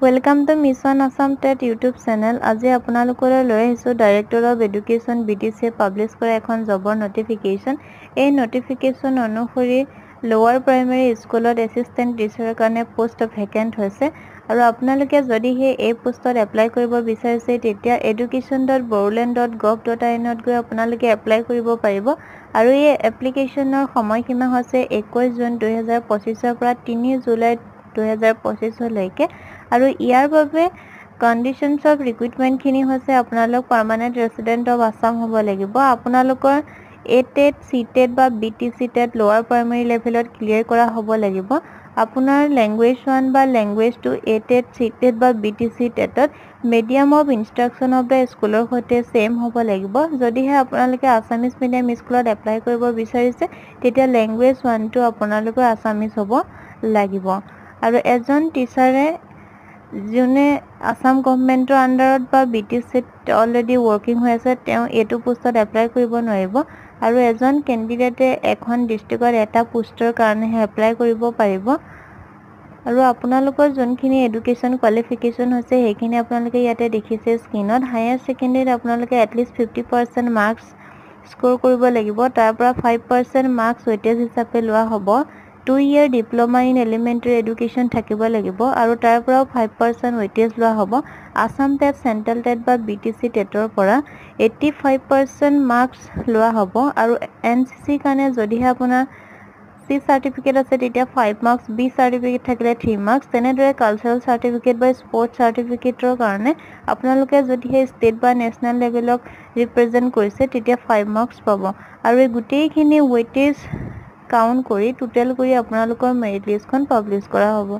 Welcome to Mission Assam TET YouTube channel. আজি আপোনালোকলৈ লৈ আহিছো director of education BTC publish কৰা এখন জবৰ নটিফিকেশ্যন। এই নটিফিকেশ্যন অনুসৰি লোৱাৰ প্ৰাইমেৰী স্কুলত এছিষ্টেণ্ট টিচাৰৰ কাৰণে পোষ্ট ভেকেন্ট হৈছে আৰু আপোনালোকে যদিহে এই পোষ্টত এপ্লাই কৰিব বিচাৰিছে তেতিয়া education.boruland.gov.in ত গৈ আপোনালোকে এপ্লাই কৰিব পাৰিব আৰু এই এপ্লিকেশ্যনৰ সময়সীমা হৈছে 21 জুন 2025 পৰা 3 জুলাই 2025 লৈকে আৰু ইয়াৰ বাবে কন্ডিশনছ অফ ৰিক্ৰুটমেন্ট খিনি হৈছে আপোনালোক পাৰ্মানেন্ট ৰেসিডেন্ট অফ আসাম হ'ব লাগিব আপোনালোকৰ এটেট সিটেট বা বিটিসি টেট লোৱাৰ প্ৰাইমেৰী লেভেলত ক্লিয়াৰ কৰা হ'ব লাগিব আপোনাৰ ল্যাঙ্গুৱেজ 1 বা ল্যাঙ্গুৱেজ 2 এটেট সিটেট বা বিটিসি টেটত medium of instruction of the স্কুলৰ সৈতে সেম হ'ব লাগিব যদিহে আপোনালোকে আসামিজ মিডিয়াম স্কুলত এপ্লাই কৰিব বিচাৰিছে তেতিয়া ল্যাঙ্গুৱেজ 1 টো আপোনালোকৰ আসামিজ হ'ব লাগিব আৰু এজন টিচাৰে যোনে আসাম গভৰ্নমেন্টৰ আন্ডাৰত বা বিটিসিত অলৰেডি ওয়াৰ্কিং হৈ আছে তেওঁ এটো পোষ্টত এপ্লাই কৰিব নোৱাৰিব আৰু এজন ক্যান্ডিডেটে এখন ডিস্ট্ৰিক্টত এটা পোষ্টৰ কাৰণে এপ্লাই কৰিব পাৰিব আৰু আপোনালোকৰ যোনখিনি এডুকেশ্যন কোৱালিফিকেশন হৈছে সেইখিনি আপোনালোকে ইয়াতে দেখিছে স্ক্ৰিনত হায়াৰ সেকেন্ডাৰীত আপোনালোকে এটলিষ্ট 50% মাৰ্কস স্কোৰ কৰিব লাগিব তাৰ পৰা 5% মাৰ্কস ওয়েটেজ হিচাপে লোৱা হ'ব 2-year diploma in elementary education থাকিব লাগিব আৰু তাৰ পৰা 5% ওয়েটেজ লোৱা হ'ব আসাম টেট সেন্ট্ৰেল টেট বা বিটিসি টেটৰ পৰা 85% মাৰ্কস লোৱা হ'ব আৰু এনসিসি কাৰণে যদিহে আপোনাৰ সি সাৰ্টিফিকেট আছে তেতিয়া 5 মাৰ্কস বি সাৰ্টিফিকেট থাকিলে 3 মাৰ্কস তেনেদৰে কালচাৰেল সাৰ্টিফিকেট বা স্পোৰ্টস সাৰ্টিফিকেটৰ কাৰণে আপোনালোকে যদিহে ষ্টেট বা নেশনাল লেভেলক ৰিপ্ৰেজেন্ট কৰিছে তেতিয়া 5 মাৰ্কস পাব আৰু এই গোটেইখিনি ওয়েটেজ কাউন্ট কৰি টোটাল কৰি আপোনালোকৰ মেৰিট লিষ্টখন পাব্লিছ কৰা হ'ব